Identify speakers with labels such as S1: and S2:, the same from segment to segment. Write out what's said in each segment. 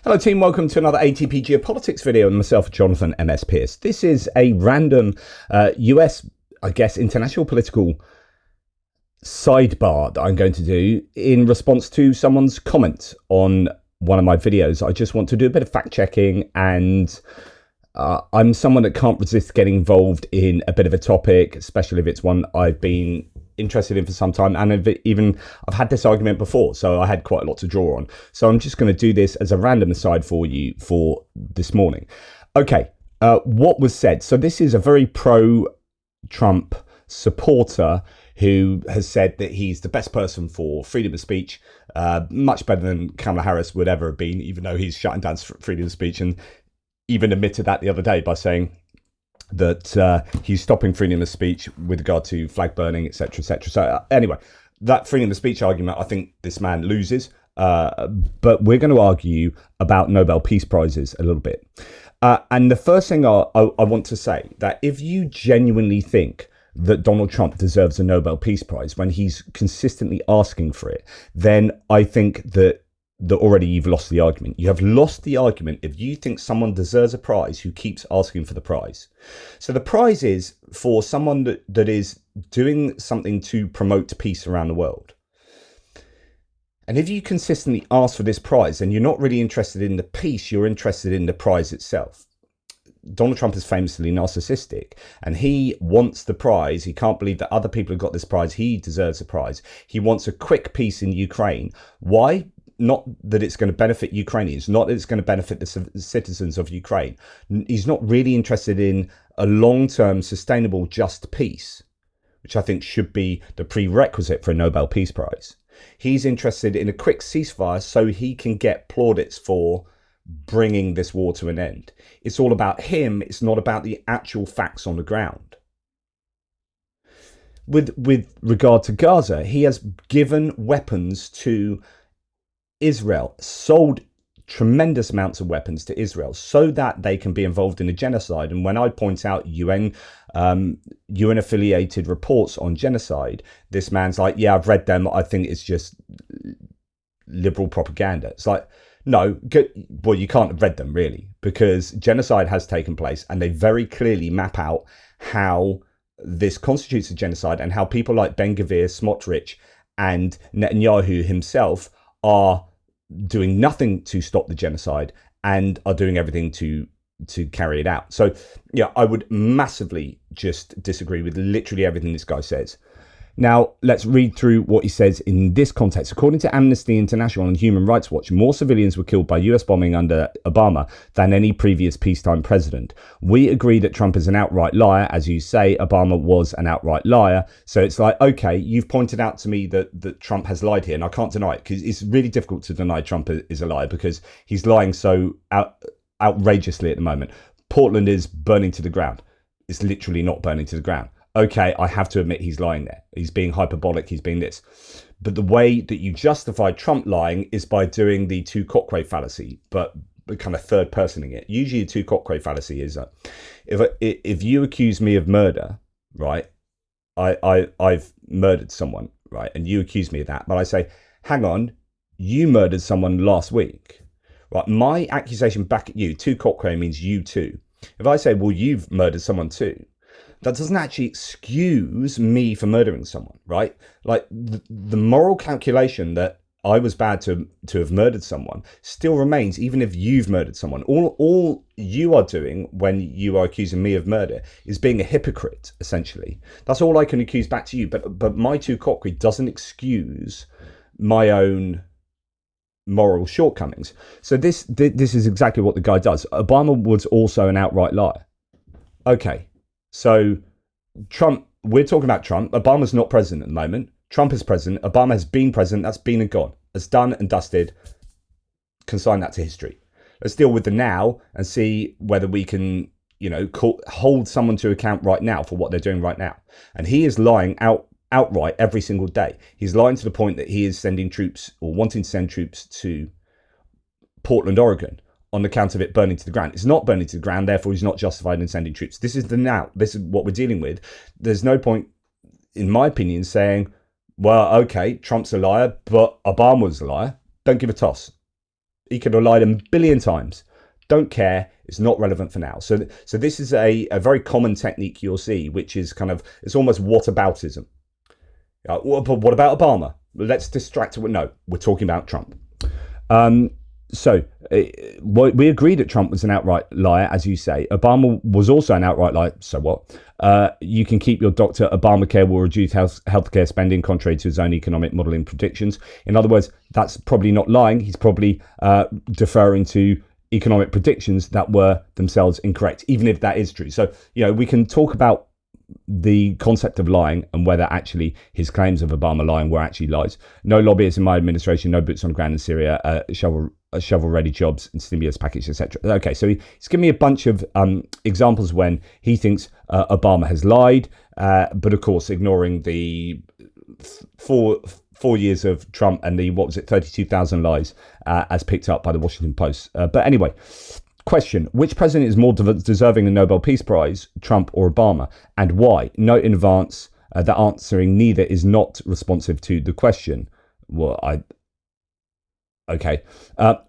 S1: Hello team, welcome to another ATP Geopolitics video with myself, Jonathan MS Pearce. This is a random US, international political sidebar that I'm going to do in response to someone's comment on one of my videos. I just want to do a bit of fact checking, and I'm someone that can't resist getting involved in a bit of a topic, especially if it's one I've been interested in for some time, and I've had this argument before, so I had quite a lot to draw on. So I'm just going to do this as a random aside for you for this morning. Okay, what was said? So this is a very pro-Trump supporter who has said that he's the best person for freedom of speech, much better than Kamala Harris would ever have been, even though he's shutting down freedom of speech, and even admitted that the other day by saying that he's stopping freedom of speech with regard to flag burning, etc., etc. So anyway, that freedom of speech argument, I think this man loses. But we're going to argue about Nobel Peace Prizes a little bit. And the first thing I want to say, that if you genuinely think that Donald Trump deserves a Nobel Peace Prize when he's consistently asking for it, then I think that already you've lost the argument. You have lost the argument if you think someone deserves a prize who keeps asking for the prize. So the prize is for someone that is doing something to promote peace around the world. And if you consistently ask for this prize, then you're not really interested in the peace, you're interested in the prize itself. Donald Trump is famously narcissistic, and he wants the prize. He can't believe that other people have got this prize. He deserves a prize. He wants a quick peace in Ukraine. Why? Not that it's going to benefit Ukrainians, not that it's going to benefit the citizens of Ukraine. He's not really interested in a long-term, sustainable, just peace, which I think should be the prerequisite for a Nobel Peace Prize. He's interested in a quick ceasefire so he can get plaudits for bringing this war to an end. It's all about him. It's not about the actual facts on the ground. With regard to Gaza, he has given weapons to Israel, sold tremendous amounts of weapons to Israel so that they can be involved in a genocide. And when I point out UN affiliated reports on genocide, this man's like, yeah, I've read them. I think it's just liberal propaganda. It's like, no, well, you can't have read them really, because genocide has taken place and they very clearly map out how this constitutes a genocide and how people like Ben-Gvir, Smotrich and Netanyahu himself are doing nothing to stop the genocide and are doing everything to carry it out. So yeah, I would massively just disagree with literally everything this guy says. Now, let's read through what he says in this context. According to Amnesty International and Human Rights Watch, more civilians were killed by US bombing under Obama than any previous peacetime president. We agree that Trump is an outright liar. As you say, Obama was an outright liar. So it's like, okay, you've pointed out to me that Trump has lied here, and I can't deny it, because it's really difficult to deny Trump is a liar because he's lying so outrageously at the moment. Portland is burning to the ground. It's literally not burning to the ground. Okay, I have to admit he's lying there. He's being hyperbolic, he's being this. But the way that you justify Trump lying is by doing the two cockroach fallacy, but kind of third personing it. Usually the two cockroach fallacy is if you accuse me of murder, right, I've murdered someone, right, and you accuse me of that, but I say, hang on, you murdered someone last week, right? My accusation back at you, two cockroach means you too. If I say, well, you've murdered someone too, that doesn't actually excuse me for murdering someone, right? Like the moral calculation that I was bad to have murdered someone still remains, even if you've murdered someone. All you are doing when you are accusing me of murder is being a hypocrite, essentially. That's all I can accuse back to you. But my two cockroach doesn't excuse my own moral shortcomings. So this is exactly what the guy does. Obama was also an outright liar. Okay. So Trump, we're talking about Trump. Obama's not president at the moment. Trump is president. Obama has been president. That's been and gone. It's done and dusted. Consign that to history. Let's deal with the now and see whether we can, hold someone to account right now for what they're doing right now. And he is lying outright every single day. He's lying to the point that he is sending troops or wanting to send troops to Portland, Oregon, on account of it burning to the ground. It's not burning to the ground, therefore he's not justified in sending troops. This is the now. This is what we're dealing with. There's no point, in my opinion, saying, well, okay, Trump's a liar, but Obama was a liar. Don't give a toss. He could have lied a billion times. Don't care. It's not relevant for now. So this is a very common technique you'll see, which is kind of, it's almost whataboutism. What about Obama? Let's distract. No, we're talking about Trump. So we agreed that Trump was an outright liar, as you say. Obama was also an outright liar. So what? You can keep your doctor. Obamacare will reduce healthcare spending, contrary to his own economic modelling predictions. In other words, that's probably not lying. He's probably deferring to economic predictions that were themselves incorrect, even if that is true. So, we can talk about the concept of lying and whether actually his claims of Obama lying were actually lies. No lobbyists in my administration, no boots on the ground in Syria, shovel-ready jobs and stimulus package, etc. Okay, so he's given me a bunch of examples when he thinks Obama has lied, but of course ignoring the four years of Trump and the 32,000 lies as picked up by the Washington Post. But anyway. Question: which president is more deserving of the Nobel Peace Prize, Trump or Obama, and why? Note in advance that answering neither is not responsive to the question. Okay.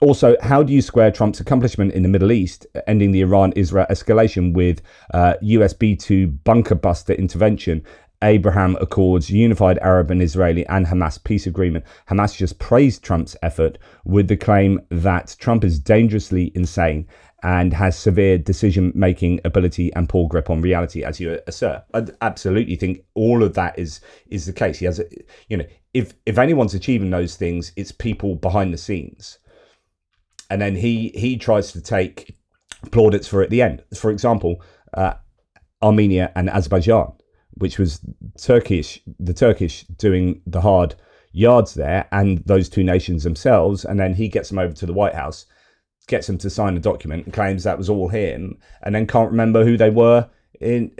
S1: Also, how do you square Trump's accomplishment in the Middle East, ending the Iran-Israel escalation, with US B-2 bunker buster intervention, Abraham Accords, unified Arab and Israeli and Hamas peace agreement? Hamas just praised Trump's effort with the claim that Trump is dangerously insane and has severe decision-making ability and poor grip on reality, as you assert. I absolutely think all of that is the case. He has, if anyone's achieving those things, it's people behind the scenes. And then he tries to take plaudits for at the end. For example, Armenia and Azerbaijan, which was the Turkish doing the hard yards there, and those two nations themselves. And then he gets them over to the White House, gets them to sign a document and claims that was all him, and then can't remember who they were in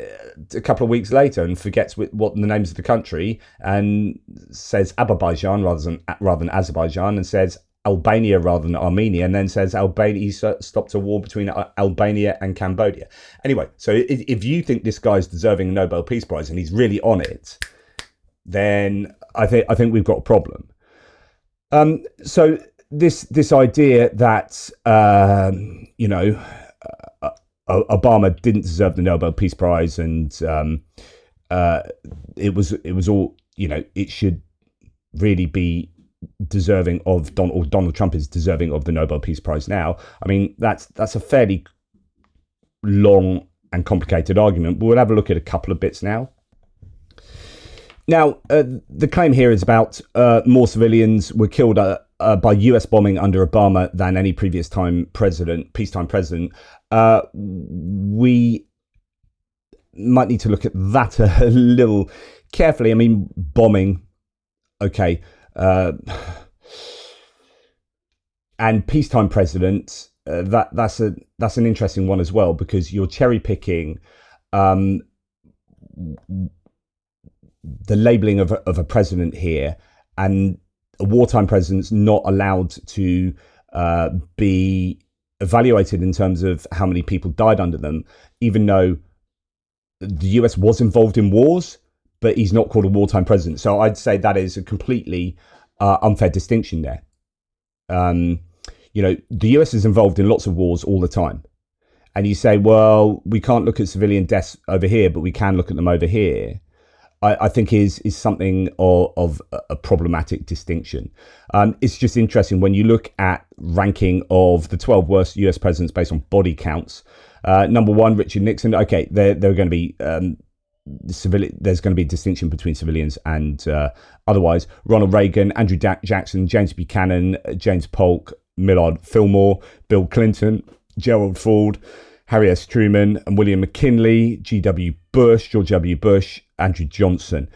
S1: a couple of weeks later and forgets what the names of the country, and says Azerbaijan rather than Azerbaijan, and says Albania rather than Armenia, and then says Albania stopped a war between Albania and Cambodia. Anyway, so if you think this guy's deserving a Nobel Peace Prize and he's really on it, then I think we've got a problem. So this idea that Obama didn't deserve the Nobel Peace Prize, and it was all, it should really be deserving of Donald Trump is deserving of the Nobel Peace Prize now. I mean, that's a fairly long and complicated argument, but we'll have a look at a couple of bits now. Now, the claim here is about more civilians were killed by US bombing under Obama than any previous peacetime president. We might need to look at that a little carefully. I mean, bombing, okay. And peacetime president, that's an interesting one as well, because you're cherry picking the labeling of a president here, and a wartime president's not allowed to be evaluated in terms of how many people died under them, even though the US was involved in wars, but he's not called a wartime president. So I'd say that is a completely unfair distinction there. The US is involved in lots of wars all the time. And you say, well, we can't look at civilian deaths over here, but we can look at them over here. I think is something of a problematic distinction. It's just interesting when you look at ranking of the 12 worst US presidents based on body counts. Number one, Richard Nixon. Okay, they're going to be there's going to be a distinction between civilians and otherwise. Ronald Reagan, Andrew Jackson, James Buchanan, James Polk, Millard Fillmore, Bill Clinton, Gerald Ford, Harry S. Truman, and William McKinley, G.W. Bush, George W. Bush, Andrew Johnson,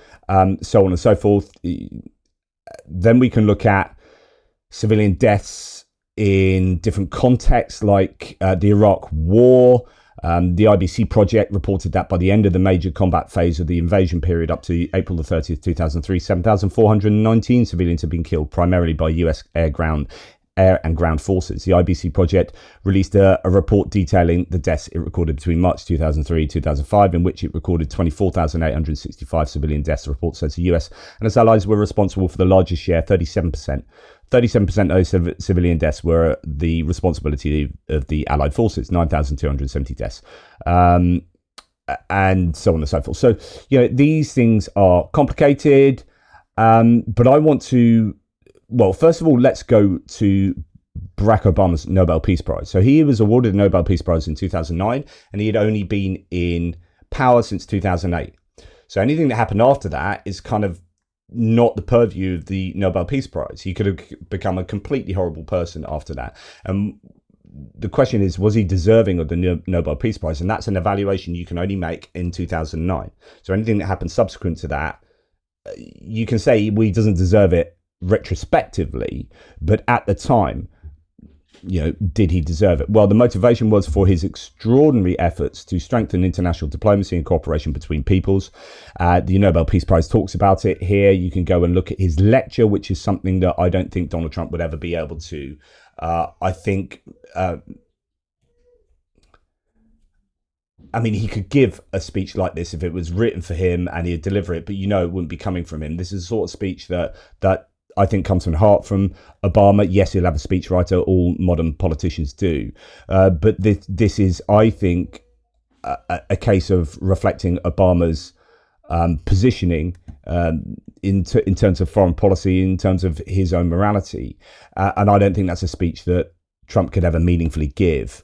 S1: so on and so forth. Then we can look at civilian deaths in different contexts, like the Iraq War. The IBC project reported that by the end of the major combat phase of the invasion period up to April the 30th, 2003, 7,419 civilians have been killed, primarily by US air and ground forces. The IBC project released a report detailing the deaths it recorded between March 2003 and 2005, in which it recorded 24,865 civilian deaths. The report says the US and its allies were responsible for the largest share, 37%, 37% of those civilian deaths were the responsibility of the Allied forces, 9,270 deaths, and so on and so forth. So, these things are complicated, but I want to, well, first of all, let's go to Barack Obama's Nobel Peace Prize. So he was awarded the Nobel Peace Prize in 2009, and he had only been in power since 2008. So anything that happened after that is kind of not the purview of the Nobel Peace Prize. He could have become a completely horrible person after that. And the question is, was he deserving of the Nobel Peace Prize? And that's an evaluation you can only make in 2009. So anything that happened subsequent to that, you can say, well, he doesn't deserve it retrospectively, but at the time, did he deserve it? Well, the motivation was for his extraordinary efforts to strengthen international diplomacy and cooperation between peoples. The Nobel Peace Prize talks about it here. You can go and look at his lecture, which is something that I don't think Donald Trump would ever be able to. I think, he could give a speech like this if it was written for him and he'd deliver it, but it wouldn't be coming from him. This is the sort of speech that I think comes from the heart from Obama. Yes, he'll have a speechwriter. All modern politicians do. But this is, I think, a case of reflecting Obama's positioning in terms of foreign policy, in terms of his own morality. And I don't think that's a speech that Trump could ever meaningfully give.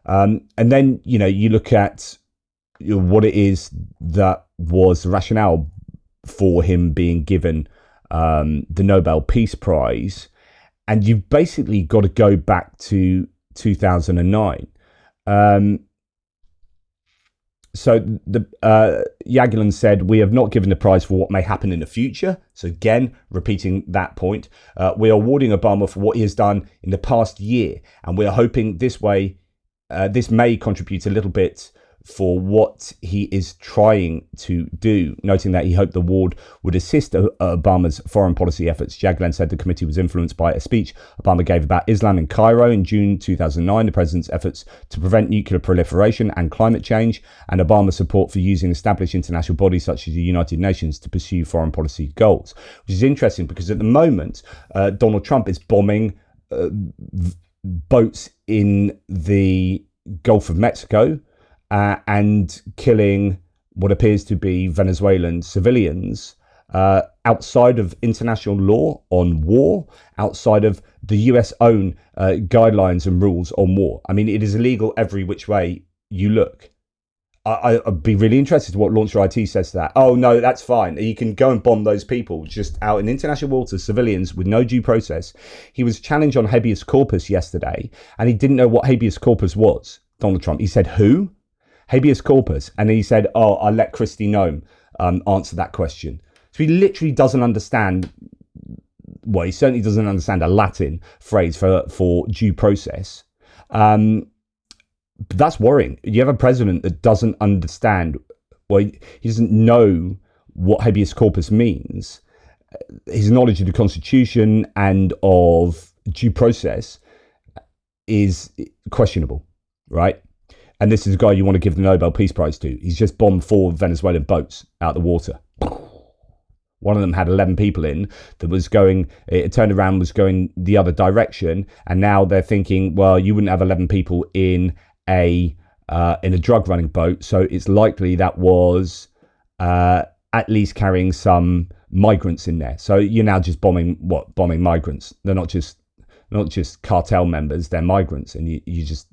S1: And then, you look at what it is that was the rationale for him being given the Nobel Peace Prize, and you've basically got to go back to 2009. So Yagulan said, "We have not given the prize for what may happen in the future." So again, repeating that point, we are awarding Obama for what he has done in the past year, and we are hoping this way, this may contribute a little bit for what he is trying to do, noting that he hoped the award would assist Obama's foreign policy efforts. Jagland said the committee was influenced by a speech Obama gave about Islam in Cairo in June 2009, the president's efforts to prevent nuclear proliferation and climate change, and Obama's support for using established international bodies such as the United Nations to pursue foreign policy goals. Which is interesting because at the moment, Donald Trump is bombing boats in the Gulf of Mexico, and killing what appears to be Venezuelan civilians outside of international law on war, outside of the US own guidelines and rules on war. It is illegal every which way you look. I'd be really interested to what Launcher IT says to that. Oh, no, that's fine. You can go and bomb those people just out in international waters, civilians with no due process. He was challenged on habeas corpus yesterday, and he didn't know what habeas corpus was, Donald Trump. He said, who? Habeas corpus. And he said, oh, I'll let Kristi Noem answer that question. So he literally doesn't understand, well, he certainly doesn't understand a Latin phrase for due process. But that's worrying. You have a president that doesn't understand, well, he doesn't know what habeas corpus means. His knowledge of the Constitution and of due process is questionable, right? And this is a guy you want to give the Nobel Peace Prize to. He's just bombed 4 Venezuelan boats out of the water. One of them had 11 people in that was going, it turned around, was going the other direction. And now they're thinking, well, you wouldn't have 11 people in a drug running boat. So it's likely that was at least carrying some migrants in there. So you're now just bombing migrants. They're not just cartel members, they're migrants. And you just,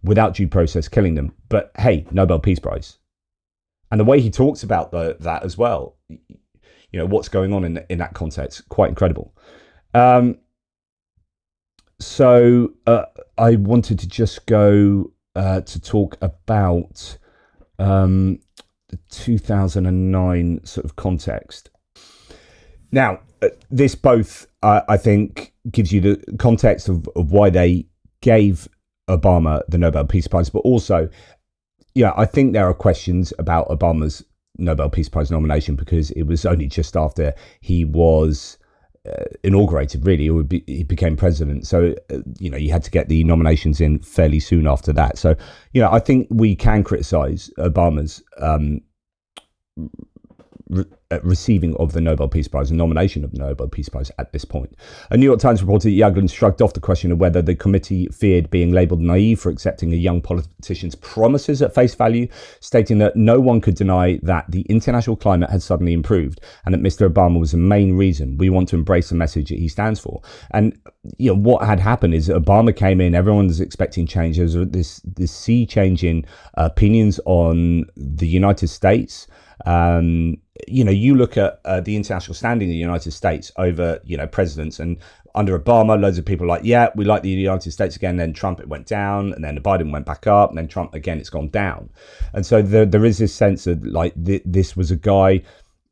S1: without due process, killing them. But hey, Nobel Peace Prize. And the way he talks about that as well, what's going on in that context, quite incredible. So I wanted to just go to talk about the 2009 sort of context. Now, this both, I think, gives you the context of why they gave Obama the Nobel Peace Prize, but also, I think there are questions about Obama's Nobel Peace Prize nomination because it was only just after he was inaugurated, really, he became president. So, you had to get the nominations in fairly soon after that. So, I think we can criticize Obama's receiving of the Nobel Peace Prize, a nomination of the Nobel Peace Prize at this point. A New York Times reported that Yaglan shrugged off the question of whether the committee feared being labelled naive for accepting a young politician's promises at face value, stating that no one could deny that the international climate had suddenly improved and that Mr. Obama was the main reason. We want to embrace the message that he stands for. And what had happened is Obama came in, everyone was expecting change. There was this sea change in opinions on the United States. You look at the international standing of the United States over, presidents, and under Obama, loads of people are like, yeah, we like the United States again. Then Trump, it went down, and then Biden went back up, and then Trump again, it's gone down. And so there is this sense of like this was a guy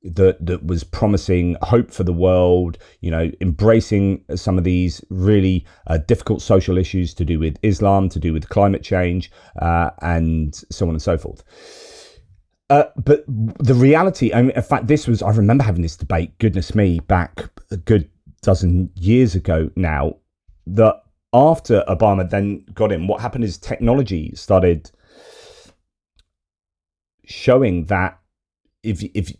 S1: that was promising hope for the world, embracing some of these really difficult social issues to do with Islam, to do with climate change, and so on and so forth. But the reality, in fact, I remember having this debate, goodness me, back a good dozen years ago now, that after Obama then got in, what happened is technology started showing that if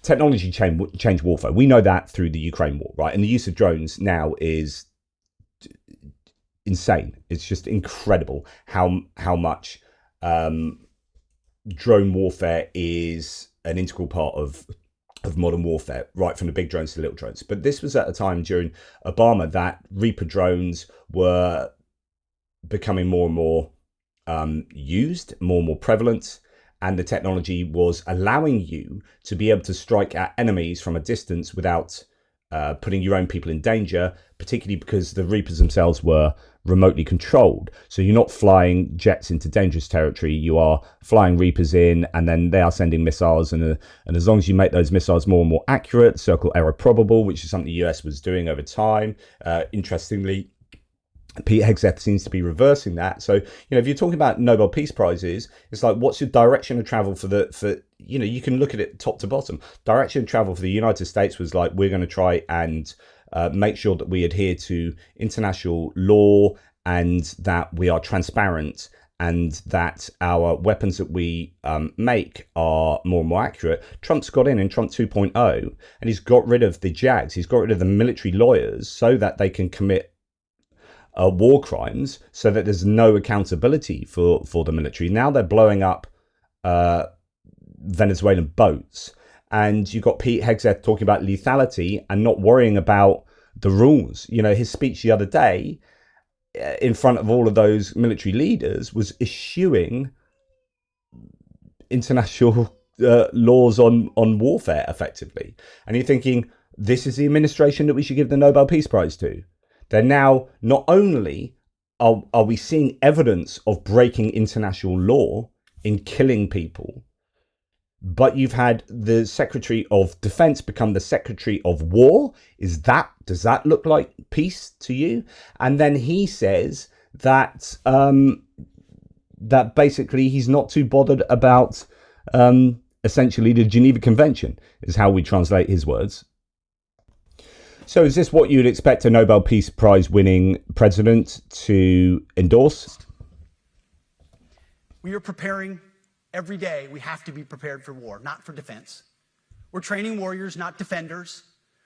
S1: technology change warfare. We know that through the Ukraine war, right? And the use of drones now is insane. It's just incredible how much drone warfare is an integral part of modern warfare, right from the big drones to little drones. But this was at a time during Obama that Reaper drones were becoming more and more used, more and more prevalent, and the technology was allowing you to be able to strike at enemies from a distance without putting your own people in danger, particularly because the Reapers themselves were remotely controlled. So you're not flying jets into dangerous territory, you are flying Reapers in, and then they are sending missiles, and as long as you make those missiles more and more accurate, circle error probable, which is something the US was doing over time. Interestingly, Pete Hegseth seems to be reversing that. So, if you're talking about Nobel Peace Prizes, it's like, what's your direction of travel you can look at it top to bottom. Direction of travel for the United States was like, we're going to try and make sure that we adhere to international law and that we are transparent and that our weapons that we make are more and more accurate. Trump's got in Trump 2.0, and he's got rid of the JAGs. He's got rid of the military lawyers so that they can commit war crimes, so that there's no accountability for the military. Now they're blowing up Venezuelan boats, and you've got Pete Hegseth talking about lethality and not worrying about the rules. His speech the other day in front of all of those military leaders was eschewing international laws on warfare effectively. And you're thinking, this is the administration that we should give the Nobel Peace Prize to. They're now, not only are we seeing evidence of breaking international law in killing people, but you've had the Secretary of Defense become the Secretary of War. Does that look like peace to you? And then he says that that basically he's not too bothered about essentially the Geneva Convention, is how we translate his words. So is this what you'd expect a Nobel Peace Prize winning president to endorse?
S2: We are preparing every day. We have to be prepared for war, not for defense. We're training warriors, not defenders.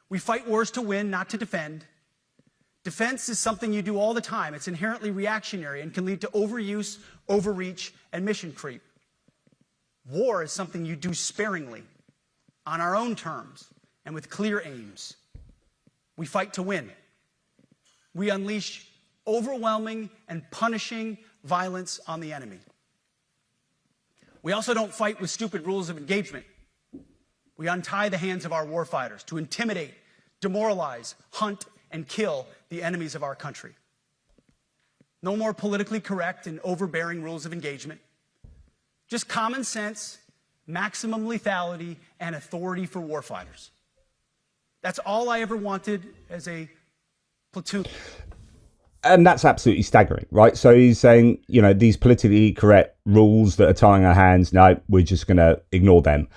S2: We fight wars to win, not to defend. Defense is something you do all the time. It's inherently reactionary and can lead to overuse, overreach, and mission creep. War is something you do sparingly, on our own terms, and with clear aims. We fight to win. We unleash overwhelming and punishing violence on the enemy. We also don't fight with stupid rules of engagement. We untie the hands of our warfighters to intimidate, demoralize, hunt, and kill the enemies of our country. No more politically correct and overbearing rules of engagement. Just common sense, maximum lethality, and authority for warfighters. That's all I ever wanted as a platoon.
S1: And that's absolutely staggering, right? So he's saying, these politically correct rules that are tying our hands, no, we're just going to ignore them.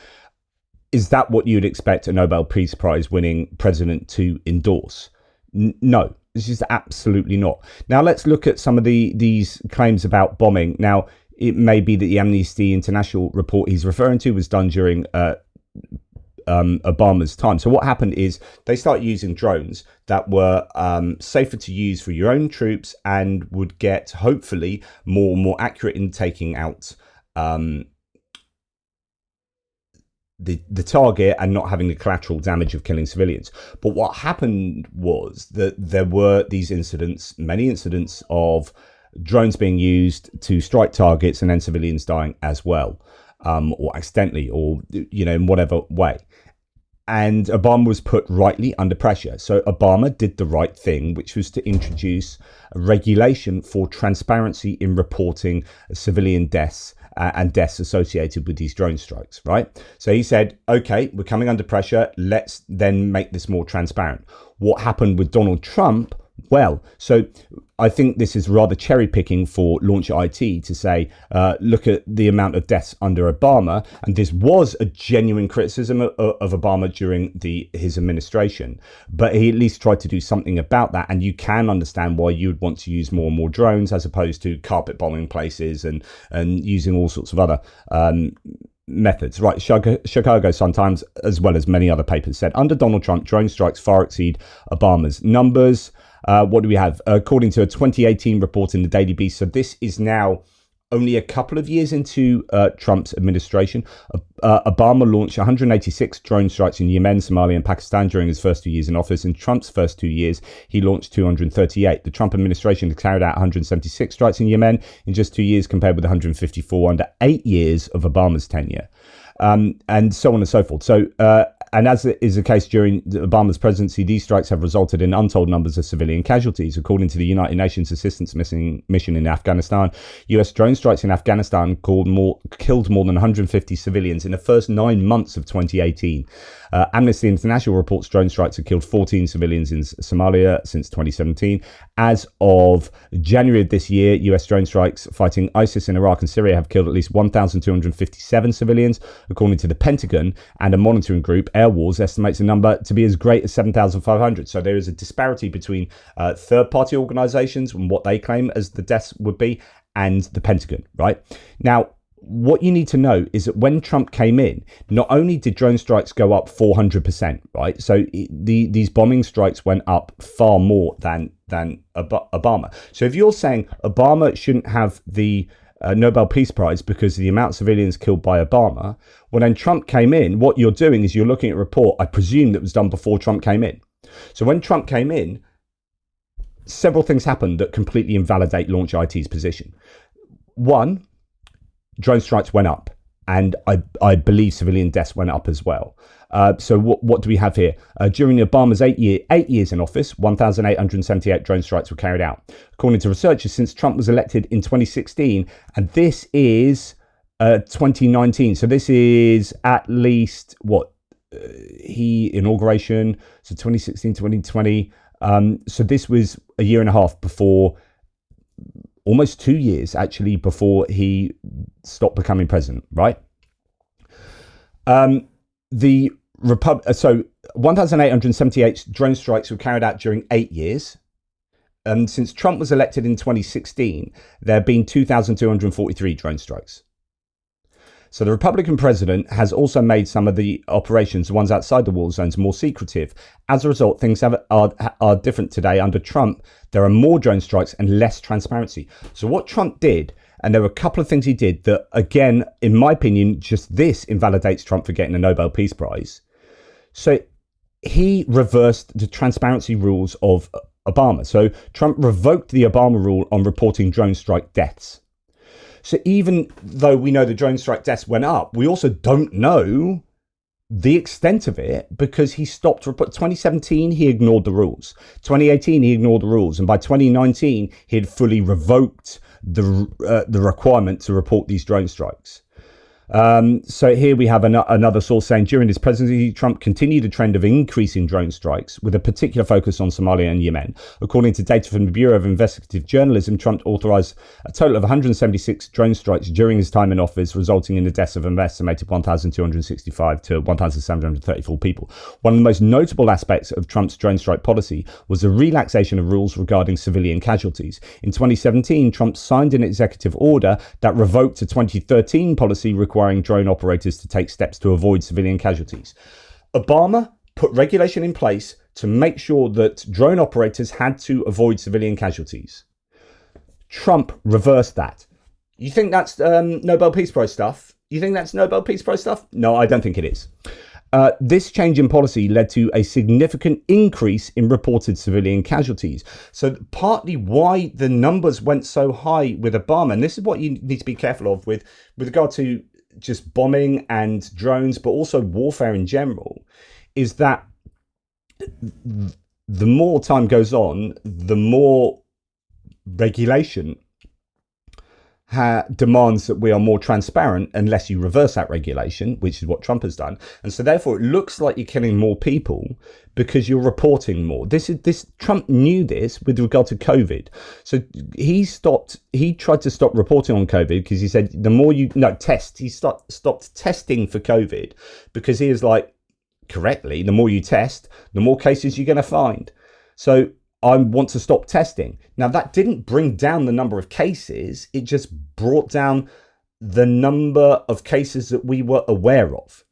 S1: Is that what you'd expect a Nobel Peace Prize winning president to endorse? No, this is absolutely not. Now, let's look at some of these claims about bombing. Now, it may be that the Amnesty International report he's referring to was done during Obama's time. So what happened is they started using drones that were safer to use for your own troops and would get hopefully more accurate in taking out the target and not having the collateral damage of killing civilians. But what happened was that there were these incidents, many incidents of drones being used to strike targets and then civilians dying as well, or accidentally, or in whatever way. And Obama was put rightly under pressure. So Obama did the right thing, which was to introduce a regulation for transparency in reporting civilian deaths and deaths associated with these drone strikes, right? So he said, okay, we're coming under pressure. Let's then make this more transparent. What happened with Donald Trump? Well, so I think this is rather cherry picking for Launcher IT to say, look at the amount of deaths under Obama. And this was a genuine criticism of Obama during his administration. But he at least tried to do something about that. And you can understand why you would want to use more and more drones as opposed to carpet bombing places and using all sorts of other methods. Right, Chicago Sun-Times, as well as many other papers, said, under Donald Trump, drone strikes far exceed Obama's numbers. What do we have? According to a 2018 report in the Daily Beast, so this is now only a couple of years into Trump's administration, Obama launched 186 drone strikes in Yemen, Somalia and Pakistan during his first 2 years in office. In Trump's first 2 years, he launched 238. The Trump administration has carried out 176 strikes in Yemen in just 2 years, compared with 154 under 8 years of Obama's tenure. And so on and so forth. So, and as is the case during Obama's presidency, these strikes have resulted in untold numbers of civilian casualties. According to the United Nations Assistance Mission in Afghanistan, US drone strikes in Afghanistan killed more than 150 civilians in the first 9 months of 2018. Amnesty International reports drone strikes have killed 14 civilians in Somalia since 2017. As of January of this year, US drone strikes fighting ISIS in Iraq and Syria have killed at least 1,257 civilians, according to the Pentagon, and a monitoring group, Air Wars, estimates the number to be as great as 7,500. So there is a disparity between third-party organizations and what they claim as the deaths would be, and the Pentagon, right? Now, what you need to know is that when Trump came in, not only did drone strikes go up 400%, right? So these bombing strikes went up far more than Obama. So if you're saying Obama shouldn't have the Nobel Peace Prize because of the amount of civilians killed by Obama, well, then Trump came in, what you're doing is you're looking at a report, I presume, that was done before Trump came in. So when Trump came in, several things happened that completely invalidate Launch IT's position. One, drone strikes went up, and I believe civilian deaths went up as well. So what do we have here? During Obama's 8 years in office, 1,878 drone strikes were carried out. According to researchers, since Trump was elected in 2016, and this is 2019. So this is at least inauguration. So 2016, 2020. So this was a year and a half before, almost 2 years actually, before he stopped becoming president, right? So 1,878 drone strikes were carried out during 8 years. And since Trump was elected in 2016, there have been 2,243 drone strikes. So the Republican president has also made some of the operations, the ones outside the war zones, more secretive. As a result, things are different today. Under Trump, there are more drone strikes and less transparency. So what Trump did, and there were a couple of things he did that, again, in my opinion, just this invalidates Trump for getting a Nobel Peace Prize. So he reversed the transparency rules of Obama. So Trump revoked the Obama rule on reporting drone strike deaths. So even though we know the drone strike deaths went up, we also don't know the extent of it because he stopped. 2017, he ignored the rules. 2018, he ignored the rules. And by 2019, he had fully revoked the requirement to report these drone strikes. So here we have another source saying during his presidency, Trump continued a trend of increasing drone strikes with a particular focus on Somalia and Yemen. According to data from the Bureau of Investigative Journalism, Trump authorized a total of 176 drone strikes during his time in office, resulting in the deaths of an estimated 1,265 to 1,734 people. One of the most notable aspects of Trump's drone strike policy was the relaxation of rules regarding civilian casualties. In 2017, Trump signed an executive order that revoked a 2013 policy requiring requiring drone operators to take steps to avoid civilian casualties. Obama put regulation in place to make sure that drone operators had to avoid civilian casualties. Trump reversed that. You think that's Nobel Peace Prize stuff? You think that's Nobel Peace Prize stuff? No, I don't think it is. This change in policy led to a significant increase in reported civilian casualties. So partly why the numbers went so high with Obama, and this is what you need to be careful of with regard to just bombing and drones, but also warfare in general, is that the more time goes on, the more regulation demands that we are more transparent unless you reverse that regulation, which is what Trump has done. And so therefore it looks like you're killing more people because you're reporting more. Trump knew this with regard to COVID. So he tried to stop reporting on COVID because he said he stopped testing for COVID because he is like, correctly, the more you test, the more cases you're going to find. So I want to stop testing. Now, that didn't bring down the number of cases. It just brought down the number of cases that we were aware of.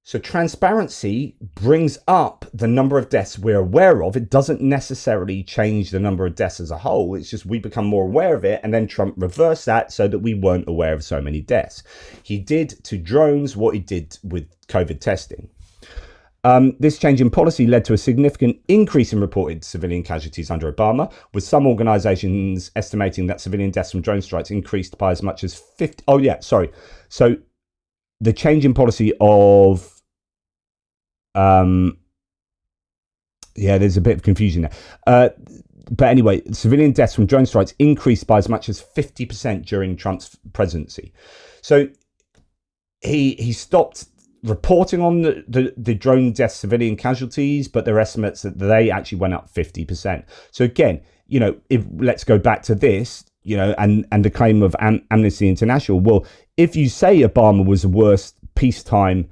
S1: So transparency brings up the number of deaths we're aware of. It doesn't necessarily change the number of deaths as a whole. It's just we become more aware of it. And then Trump reversed that so that we weren't aware of so many deaths. He did to drones what he did with COVID testing. This change in policy led to a significant increase in reported civilian casualties under Obama, with some organizations estimating that civilian deaths from drone strikes increased by as much as 50. Oh, yeah, sorry. So the change in policy of there's a bit of confusion there. But anyway, civilian deaths from drone strikes increased by as much as 50% during Trump's presidency. So he stopped reporting on the drone death civilian casualties, but there are estimates that they actually went up 50%. So again, let's go back to this, and the claim of Amnesty International. Well, if you say Obama was the worst peacetime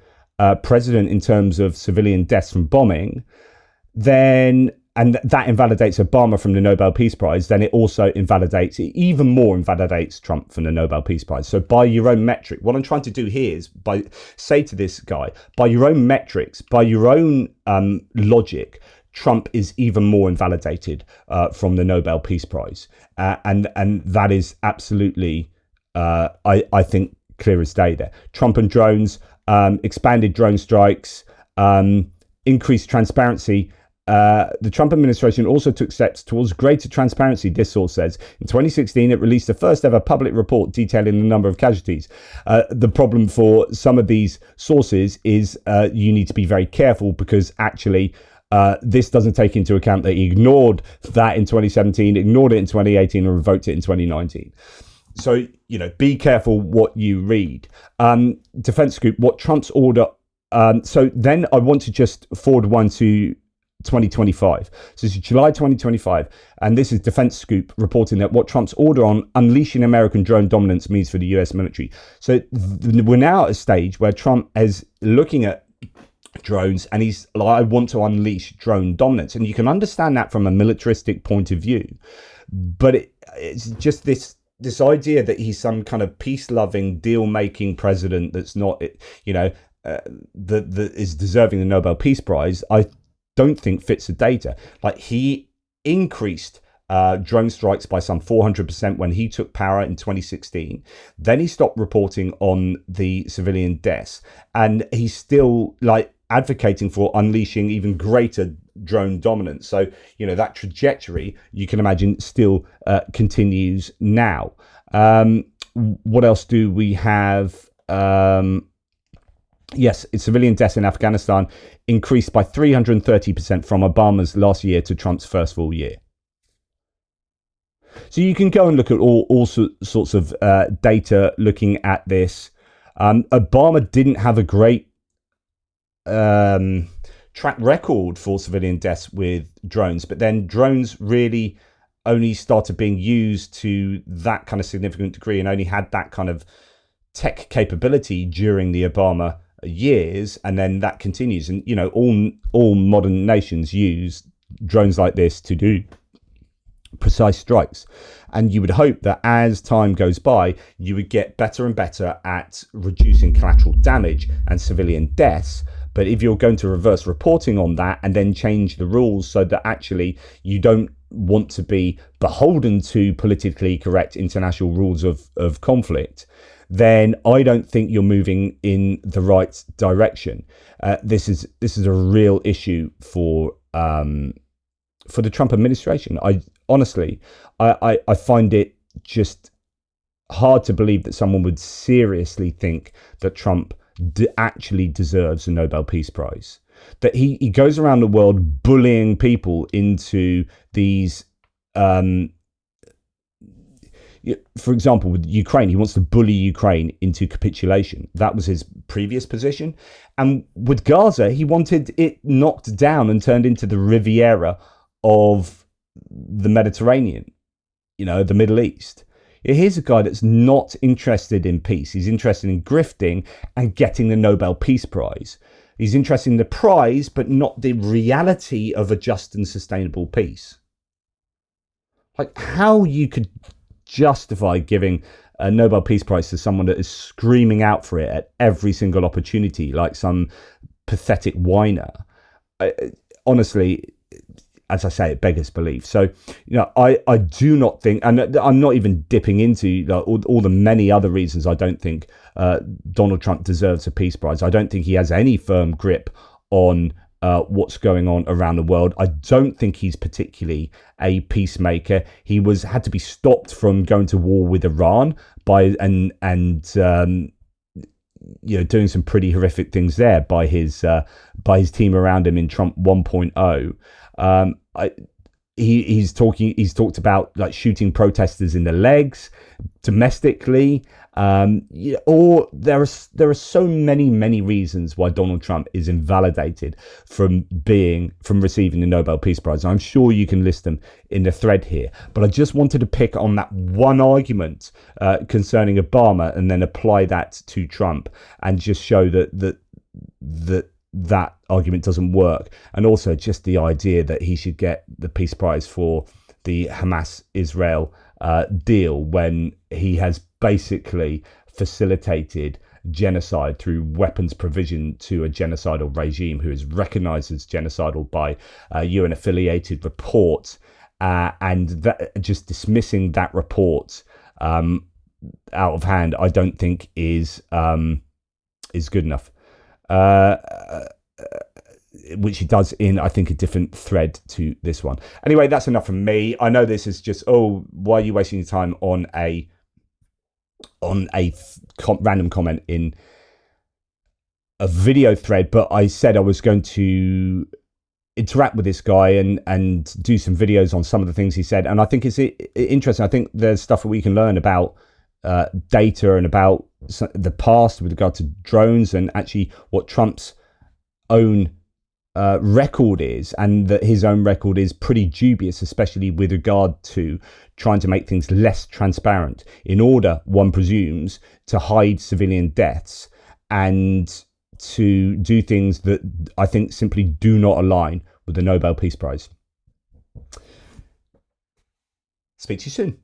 S1: president in terms of civilian deaths from bombing, then, and that invalidates Obama from the Nobel Peace Prize, then it also even more invalidates Trump from the Nobel Peace Prize. So by your own metric, what I'm trying to do here is say to this guy, by your own metrics, by your own logic, Trump is even more invalidated from the Nobel Peace Prize. And that is absolutely, I think, clear as day there. Trump and drones, expanded drone strikes, increased transparency. The Trump administration also took steps towards greater transparency, this source says. In 2016, it released the first ever public report detailing the number of casualties. The problem for some of these sources is you need to be very careful because actually this doesn't take into account that he ignored that in 2017, ignored it in 2018 and revoked it in 2019. So, be careful what you read. Defense Scoop, what Trump's order. So then I want to just forward one to 2025. So this is July 2025, and this is Defense Scoop reporting that what Trump's order on unleashing American drone dominance means for the US military. So we're now at a stage where Trump is looking at drones and he's like, I want to unleash drone dominance. And you can understand that from a militaristic point of view, but it's just this idea that he's some kind of peace-loving, deal-making president that's not, that is deserving the Nobel Peace Prize. I don't think fits the data. Like, he increased drone strikes by some 400% when he took power in 2016. Then he stopped reporting on the civilian deaths, and he's still advocating for unleashing even greater drone dominance. So that trajectory, you can imagine, still continues now. What else do we have? Yes, civilian deaths in Afghanistan increased by 330% from Obama's last year to Trump's first full year. So you can go and look at all sorts of data looking at this. Obama didn't have a great track record for civilian deaths with drones, but then drones really only started being used to that kind of significant degree and only had that kind of tech capability during the Obama years, and then that continues. And all modern nations use drones like this to do precise strikes. And you would hope that as time goes by, you would get better and better at reducing collateral damage and civilian deaths. But if you're going to reverse reporting on that and then change the rules so that actually you don't want to be beholden to politically correct international rules of conflict, then I don't think you're moving in the right direction. This is a real issue for the Trump administration. I honestly find it just hard to believe that someone would seriously think that Trump actually deserves a Nobel Peace Prize. That he goes around the world bullying people into these, for example, with Ukraine, he wants to bully Ukraine into capitulation. That was his previous position. And with Gaza, he wanted it knocked down and turned into the Riviera of the Mediterranean, the Middle East. Here's a guy that's not interested in peace. He's interested in grifting and getting the Nobel Peace Prize. He's interested in the prize, but not the reality of a just and sustainable peace. Like how you could justify giving a Nobel Peace Prize to someone that is screaming out for it at every single opportunity, like some pathetic whiner. Honestly, as I say, it beggars belief. So, I do not think, and I'm not even dipping into all the many other reasons I don't think Donald Trump deserves a Peace Prize. I don't think he has any firm grip on what's going on around the world. I don't think he's particularly a peacemaker. He had to be stopped from going to war with Iran doing some pretty horrific things there by his team around him in Trump 1.0. He's talked about like shooting protesters in the legs domestically, or there are so many reasons why Donald Trump is invalidated from receiving the Nobel Peace Prize. I'm sure you can list them in the thread here, but I just wanted to pick on that one argument concerning Obama and then apply that to Trump and just show that argument doesn't work. And also just the idea that he should get the Peace Prize for the Hamas-Israel deal when he has basically facilitated genocide through weapons provision to a genocidal regime who is recognized as genocidal by UN-affiliated reports, and that, just dismissing that report out of hand, I don't think is good enough. Which he does in, I think, a different thread to this one. Anyway, that's enough from me. I know this is just, why are you wasting your time on a random comment in a video thread? But I said I was going to interact with this guy and do some videos on some of the things he said. And I think it's interesting. I think there's stuff that we can learn about data and about the past with regard to drones and actually what Trump's own record is, and that his own record is pretty dubious, especially with regard to trying to make things less transparent in order, one presumes, to hide civilian deaths and to do things that I think simply do not align with the Nobel Peace Prize. Speak to you soon.